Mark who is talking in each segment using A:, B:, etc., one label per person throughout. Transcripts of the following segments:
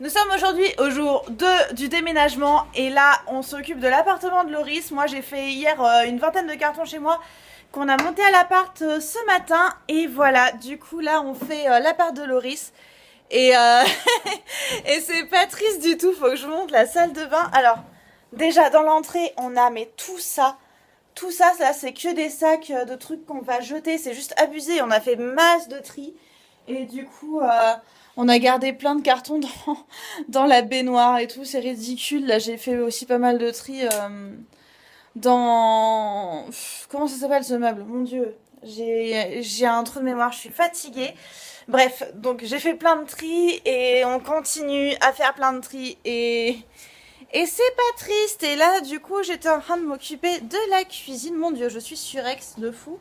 A: Nous sommes aujourd'hui au jour 2 du déménagement et là on s'occupe de l'appartement de Loris. Moi j'ai fait hier une vingtaine de cartons chez moi qu'on a monté à l'appart ce matin et voilà, du coup là on fait l'appart de Loris et, et c'est pas triste du tout, faut que je vous montre la salle de bain. Alors déjà dans l'entrée on a mais tout ça c'est que des sacs de trucs qu'on va jeter, c'est juste abusé, on a fait masse de tri et du coup... on a gardé plein de cartons dans la baignoire et tout, c'est ridicule. Là, j'ai fait aussi pas mal de tri dans... Comment ça s'appelle ce meuble? Mon Dieu, j'ai un trou de mémoire, je suis fatiguée. Bref, donc j'ai fait plein de tri et on continue à faire plein de tri et c'est pas triste. Et là, du coup, j'étais en train de m'occuper de la cuisine. Mon Dieu, je suis surex de fou.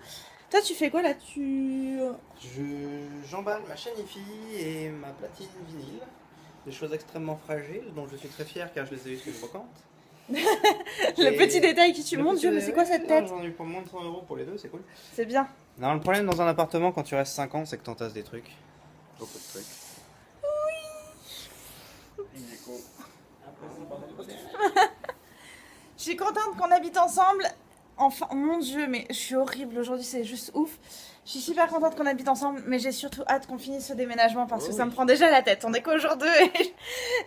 A: Toi, tu fais quoi là?
B: J'emballe ma chaîne IFI et ma platine vinyle, des choses extrêmement fragiles dont je suis très fier car je les ai eues sur une brocante.
A: Le petit détail qui tue. Mon Dieu, mais c'est quoi cette tête?
B: J'en ai eu pour moins de 100 € pour les deux, c'est cool.
A: C'est bien.
B: Non, le problème dans un appartement quand tu restes 5 ans, c'est que t'entasses des trucs. Beaucoup de trucs. Oui. Du coup,
A: Je suis contente qu'on habite ensemble. Enfin, mon Dieu, mais je suis horrible aujourd'hui, c'est juste ouf. Je suis super contente qu'on habite ensemble, mais j'ai surtout hâte qu'on finisse ce déménagement parce que ça me prend déjà la tête. On est qu'au jour 2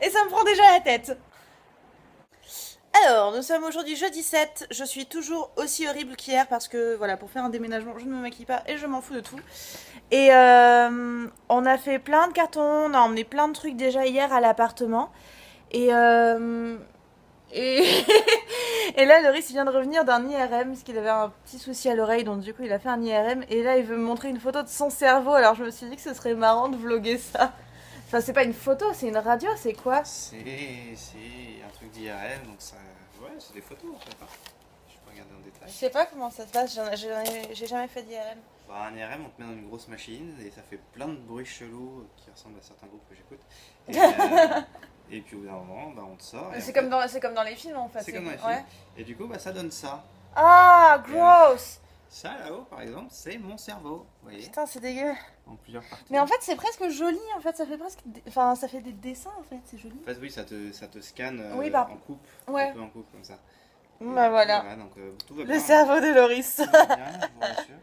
A: et ça me prend déjà la tête. Alors, nous sommes aujourd'hui jeudi 7. Je suis toujours aussi horrible qu'hier parce que, voilà, pour faire un déménagement, je ne me maquille pas et je m'en fous de tout. Et on a fait plein de cartons, on a emmené plein de trucs déjà hier à l'appartement. Et, et, et là, Loris il vient de revenir d'un IRM parce qu'il avait un petit souci à l'oreille, donc du coup il a fait un IRM. Et là, il veut me montrer une photo de son cerveau. Alors je me suis dit que ce serait marrant de vlogger ça. Enfin, c'est pas une photo, c'est une radio, c'est quoi?
B: c'est un truc d'IRL, donc ça. Ouais, c'est des photos en fait. Je peux regarder en
A: Je
B: détail.
A: sais pas comment ça se passe, j'ai jamais fait d'IRM.
B: Bah, un IRM, on te met dans une grosse machine et ça fait plein de bruits chelous qui ressemblent à certains groupes que j'écoute. Et puis au bout d'un moment, bah, on te sort.
A: C'est
B: comme
A: dans les films en fait.
B: C'est comme dans les films.
A: Ouais.
B: Et du coup, bah, ça donne ça.
A: Ah, gross!
B: Ça là-haut, par exemple, c'est mon cerveau. Vous voyez,
A: Putain, c'est dégueu.
B: en plusieurs parties.
A: Mais en fait, c'est presque joli. En fait, ça fait presque. Enfin, ça fait des dessins en fait, c'est joli.
B: En fait, oui, ça te scanne
A: Oui, bah.
B: en coupe.
A: Ouais.
B: Un peu en coupe comme ça.
A: Bah voilà.
B: Donc tout va
A: Le
B: bien.
A: cerveau de Loris.
B: Tout va bien, je vous rassure.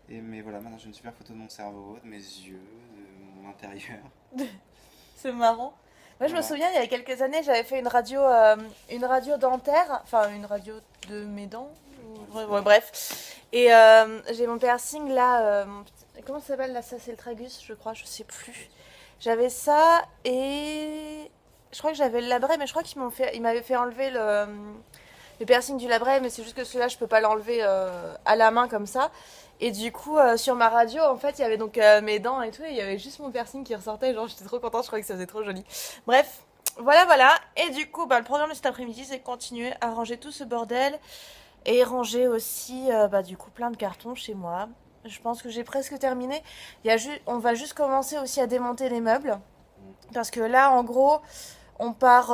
B: Mais voilà, maintenant j'ai une super photo de mon cerveau, de mes yeux, de mon intérieur.
A: C'est marrant. Moi, je me
B: Voilà.
A: souviens, il y a quelques années, j'avais fait une radio dentaire, enfin une radio de mes dents. Ouais, bref. Et j'ai mon piercing là, comment ça s'appelle là? Ça, c'est le tragus, je crois, je sais plus. J'avais ça et je crois que j'avais le labret, mais je crois ils m'avaient fait enlever le piercing du labret, mais c'est juste que celui-là, je peux pas l'enlever à la main comme ça. Et du coup, sur ma radio, en fait, il y avait donc mes dents et tout, et il y avait juste mon piercing qui ressortait. Genre, j'étais trop contente, je croyais que ça faisait trop joli. Bref, voilà. Et du coup, bah, le programme de cet après-midi, c'est de continuer à ranger tout ce bordel et ranger aussi, bah, du coup, plein de cartons chez moi. Je pense que j'ai presque terminé. On va juste commencer aussi à démonter les meubles. Parce que là, en gros, on part.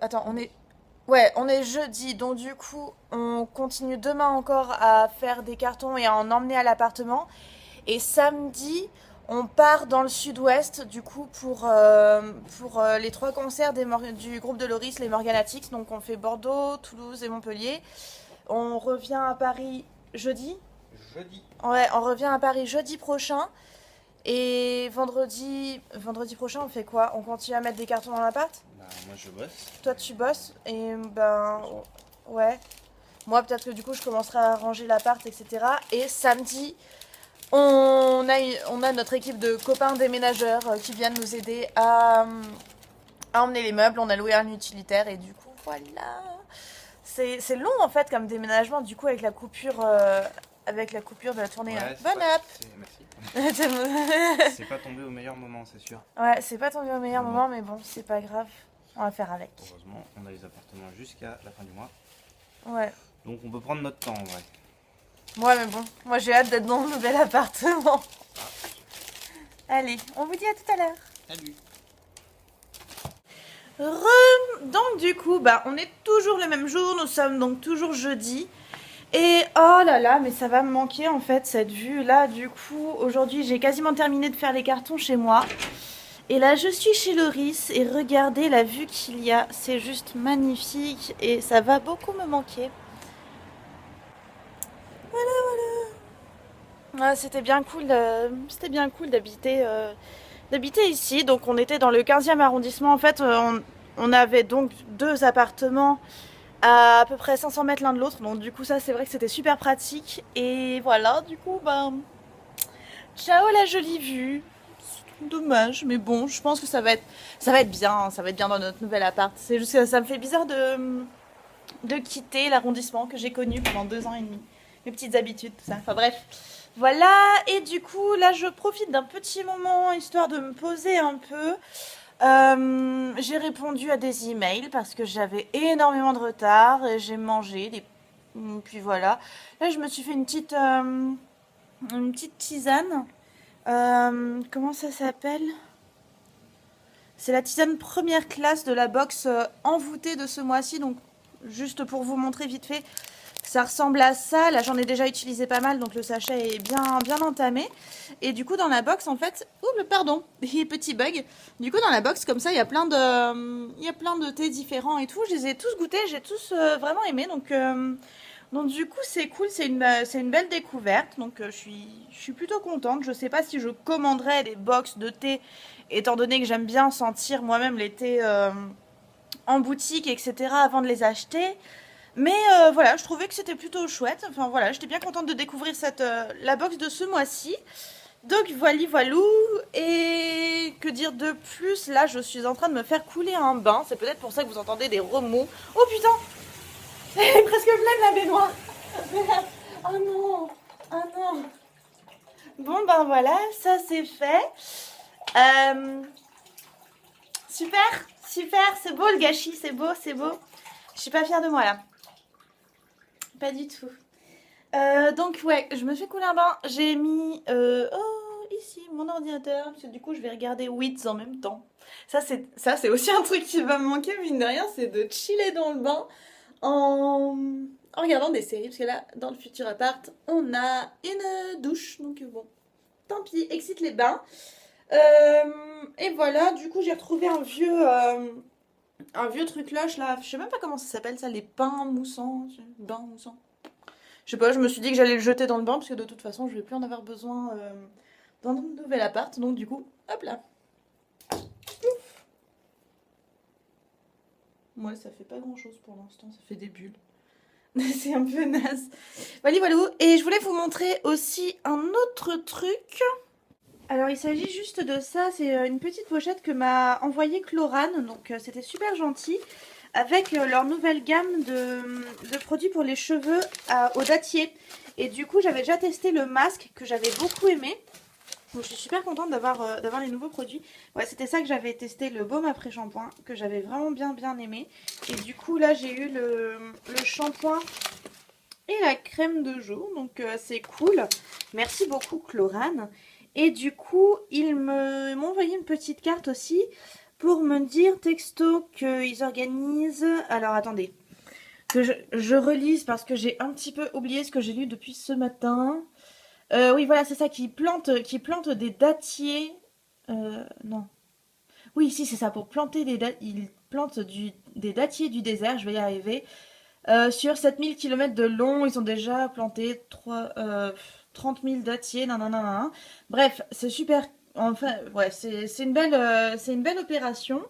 A: Attends, on est jeudi, donc du coup, on continue demain encore à faire des cartons et à en emmener à l'appartement. Et samedi, on part dans le sud-ouest, du coup, pour les 3 concerts du groupe de Loris, les Morganatics. Donc, on fait Bordeaux, Toulouse et Montpellier. On revient à Paris jeudi. Ouais, on revient à Paris jeudi prochain. Et vendredi prochain, on fait quoi? On continue à mettre des cartons dans l'appart?
B: Bah, moi je bosse.
A: Toi, tu bosses et ben ouais. Moi, peut-être que du coup, je commencerai à ranger l'appart, etc. Et samedi, on a notre équipe de copains déménageurs qui viennent nous aider à emmener les meubles. On a loué un utilitaire et du coup, voilà. C'est long en fait comme déménagement. Du coup, avec la coupure de la tournée.
B: Ouais,
A: Hein.
B: c'est
A: Bonne
B: pas-
A: app.
B: Merci. C'est pas tombé au meilleur moment, c'est sûr.
A: Ouais, c'est pas tombé au meilleur
B: Non.
A: moment, mais bon, c'est pas grave. On va faire avec.
B: Heureusement, on a les appartements jusqu'à la fin du mois.
A: Ouais.
B: Donc on peut prendre notre temps en vrai.
A: Ouais, mais bon, moi j'ai hâte d'être dans le nouvel appartement. Allez, on vous dit à tout à l'heure.
B: Salut.
A: Donc du coup, bah on est toujours le même jour, nous sommes donc toujours jeudi. Et oh là là, mais ça va me manquer en fait cette vue là. Du coup, aujourd'hui j'ai quasiment terminé de faire les cartons chez moi. Et là, je suis chez Loris et regardez la vue qu'il y a. C'est juste magnifique et ça va beaucoup me manquer. Voilà, voilà. Ouais, c'était bien cool d'habiter ici. Donc, on était dans le 15e arrondissement. En fait, on avait donc 2 appartements à peu près 500 mètres l'un de l'autre. Donc, du coup, ça, c'est vrai que c'était super pratique. Et voilà, du coup, ben, ciao la jolie vue. Dommage, mais bon, je pense que ça va être bien, hein, ça va être bien dans notre nouvel appart. C'est juste que ça me fait bizarre de quitter l'arrondissement que j'ai connu pendant 2 ans et demi. Mes petites habitudes, tout ça. Enfin bref. Voilà, et du coup, là, je profite d'un petit moment histoire de me poser un peu. J'ai répondu à des emails parce que j'avais énormément de retard et j'ai mangé. Puis voilà. Là, je me suis fait une petite tisane. Comment ça s'appelle? C'est la tisane première classe de la box envoûtée de ce mois-ci. Donc, juste pour vous montrer vite fait, ça ressemble à ça. Là, j'en ai déjà utilisé pas mal, donc le sachet est bien entamé. Et du coup, dans la box, en fait... Ouh, pardon, petit bug. Du coup, dans la box, comme ça, il y a plein de thés différents et tout. Je les ai tous goûtés, j'ai tous vraiment aimé. Donc du coup, c'est cool, c'est une belle découverte. Donc je suis plutôt contente. Je sais pas si je commanderais des box de thé, étant donné que j'aime bien sentir moi-même les thés en boutique, etc. avant de les acheter. Mais voilà, je trouvais que c'était plutôt chouette. Enfin voilà, j'étais bien contente de découvrir la box de ce mois-ci. Donc voilou. Et que dire de plus? Là, je suis en train de me faire couler un bain. C'est peut-être pour ça que vous entendez des remous. Oh putain! Elle est presque pleine la baignoire. Oh non. Oh non. Bon ben voilà, ça c'est fait. Super, c'est beau le gâchis, c'est beau. Je suis pas fière de moi là. Pas du tout. Donc ouais, je me fais couler un bain. J'ai mis ici mon ordinateur, parce que du coup je vais regarder Weeds en même temps. Ça c'est aussi un truc qui va me manquer, mine de rien, c'est de chiller dans le bain en regardant des séries, parce que là, dans le futur appart, on a une douche, donc bon, tant pis, excite les bains. Et voilà, du coup, j'ai retrouvé un vieux truc loche, là, je sais même pas comment ça s'appelle, ça, les bains moussants. Je sais pas, je me suis dit que j'allais le jeter dans le bain, parce que de toute façon, je vais plus en avoir besoin dans mon nouvel appart, donc du coup, hop là. Moi, ça fait pas grand chose pour l'instant, ça fait des bulles. C'est un peu naze. Voilà. Et je voulais vous montrer aussi un autre truc. Alors, il s'agit juste de ça. C'est une petite pochette que m'a envoyée Chlorane. Donc, c'était super gentil. Avec leur nouvelle gamme de produits pour les cheveux au dattier. Et du coup, j'avais déjà testé le masque que j'avais beaucoup aimé. Donc je suis super contente d'avoir les nouveaux produits. Ouais, c'était ça que j'avais testé, le baume après shampoing, que j'avais vraiment bien aimé. Et du coup là j'ai eu le shampoing et la crème de jour, donc c'est cool. Merci beaucoup Chlorane. Et du coup ils m'ont envoyé une petite carte aussi pour me dire texto qu'ils organisent... Alors attendez, que je relise parce que j'ai un petit peu oublié ce que j'ai lu depuis ce matin. Oui, voilà, c'est ça, qui plante des dattiers. Non. Oui, si, c'est ça, pour planter ils plantent des dattiers du désert, je vais y arriver. Sur 7000 km de long, ils ont déjà planté 30 000 dattiers, nanana. Bref, c'est super. Enfin, ouais, c'est une belle opération.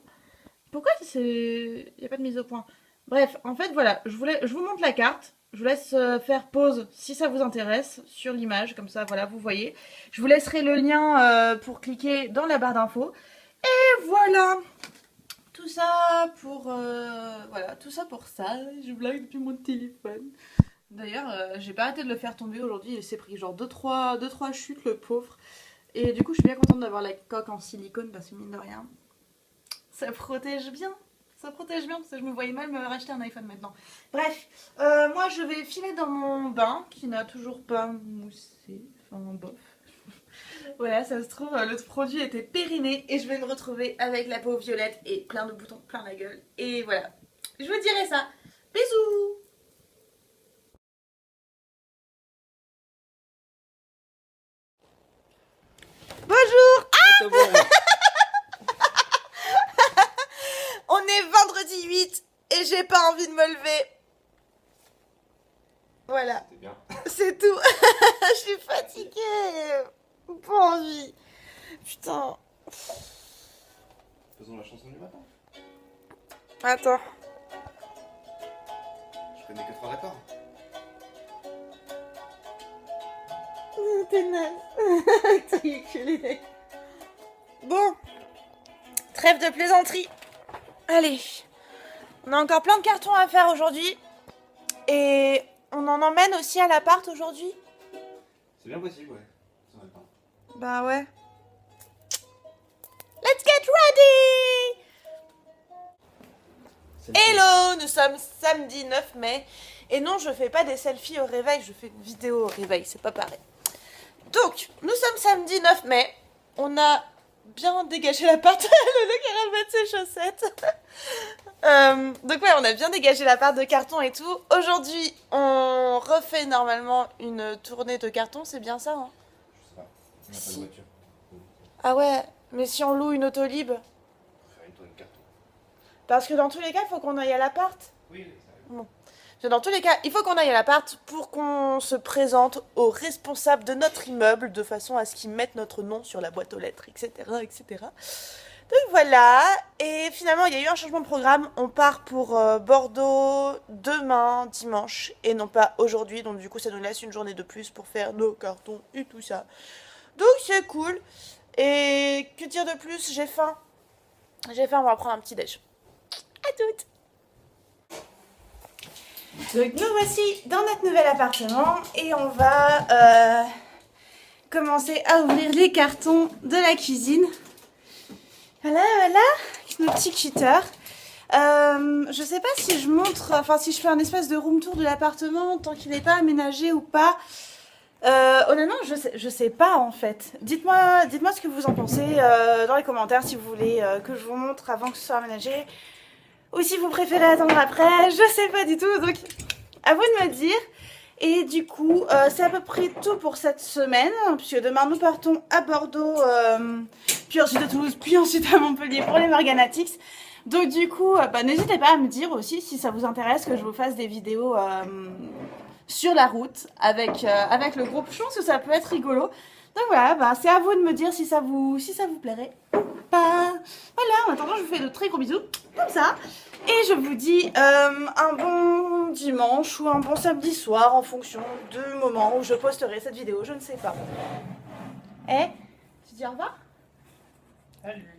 A: Pourquoi il n'y a pas de mise au point? Bref, en fait, voilà, je vous montre la carte. Je vous laisse faire pause si ça vous intéresse sur l'image, comme ça, voilà, vous voyez. Je vous laisserai le lien pour cliquer dans la barre d'infos. Et voilà, tout ça pour voilà, tout ça pour ça. Je blague depuis mon téléphone. D'ailleurs, j'ai pas arrêté de le faire tomber aujourd'hui. Il s'est pris genre 2-3 chutes, le pauvre. Et du coup, je suis bien contente d'avoir la coque en silicone parce que mine de rien, ça protège bien. Ça protège bien parce que je me voyais mal me racheter un iPhone maintenant. Bref, moi je vais filer dans mon bain qui n'a toujours pas moussé. Enfin, bof. Voilà, ça se trouve, le produit était périmé et je vais me retrouver avec la peau violette et plein de boutons plein la gueule. Et voilà, je vous dirai ça. Bisous! Bonjour!
B: Ah
A: j'ai pas envie de me lever. Voilà,
B: C'était bien.
A: c'est tout. Je suis fatiguée. Pas envie. Putain.
B: Faisons la chanson du matin.
A: Attends.
B: Je connais que 3 accords.
A: T'es naze. T'es culé. Bon. Trêve de plaisanterie. Allez. On a encore plein de cartons à faire aujourd'hui. Et on en emmène aussi à l'appart aujourd'hui.
B: C'est bien possible, ouais. Ça va pas.
A: Bah ouais. Let's get ready! Hello, nous sommes samedi 9 mai. Et non, je fais pas des selfies au réveil, je fais une vidéo au réveil, c'est pas pareil. Donc, nous sommes samedi 9 mai. On a bien dégagé l'appart. Le look est remettre ses chaussettes. Donc ouais, on a bien dégagé l'appart de carton et tout. Aujourd'hui, on refait normalement une tournée de carton, c'est bien ça, hein?
B: Je sais pas. On n'a pas de voiture.
A: Ah ouais, mais si on loue une Autolib?
B: On peut faire une tournée de carton.
A: Parce que dans tous les cas, il faut qu'on aille à l'appart.
B: Oui, ça arrive.
A: Bon. Dans tous les cas, il faut qu'on aille à l'appart pour qu'on se présente aux responsables de notre immeuble de façon à ce qu'ils mettent notre nom sur la boîte aux lettres, etc., etc. Donc voilà, et finalement il y a eu un changement de programme. On part pour Bordeaux demain, dimanche, et non pas aujourd'hui. Donc du coup ça nous laisse une journée de plus pour faire nos cartons et tout ça. Donc c'est cool. Et que dire de plus? J'ai faim. J'ai faim, on va prendre un petit déj. À toutes. Donc nous voici dans notre nouvel appartement et on va commencer à ouvrir les cartons de la cuisine. Voilà, avec nos petits cutters. Je sais pas si je montre, enfin si je fais un espèce de room tour de l'appartement tant qu'il n'est pas aménagé ou pas. Honnêtement, je sais pas en fait. Dites-moi ce que vous en pensez dans les commentaires si vous voulez que je vous montre avant que ce soit aménagé. Ou si vous préférez attendre après, je sais pas du tout, donc à vous de me dire. Et du coup, c'est à peu près tout pour cette semaine, puisque demain nous partons à Bordeaux, puis ensuite à Toulouse, puis ensuite à Montpellier pour les Morganatics. Donc du coup, n'hésitez pas à me dire aussi si ça vous intéresse que je vous fasse des vidéos sur la route avec le groupe. Je pense que ça peut être rigolo. Donc voilà, c'est à vous de me dire si ça vous plairait ou pas. Voilà, en attendant, je vous fais de très gros bisous, comme ça. Et je vous dis un bon dimanche ou un bon samedi soir en fonction du moment où je posterai cette vidéo, je ne sais pas. Tu dis au revoir?
B: Salut.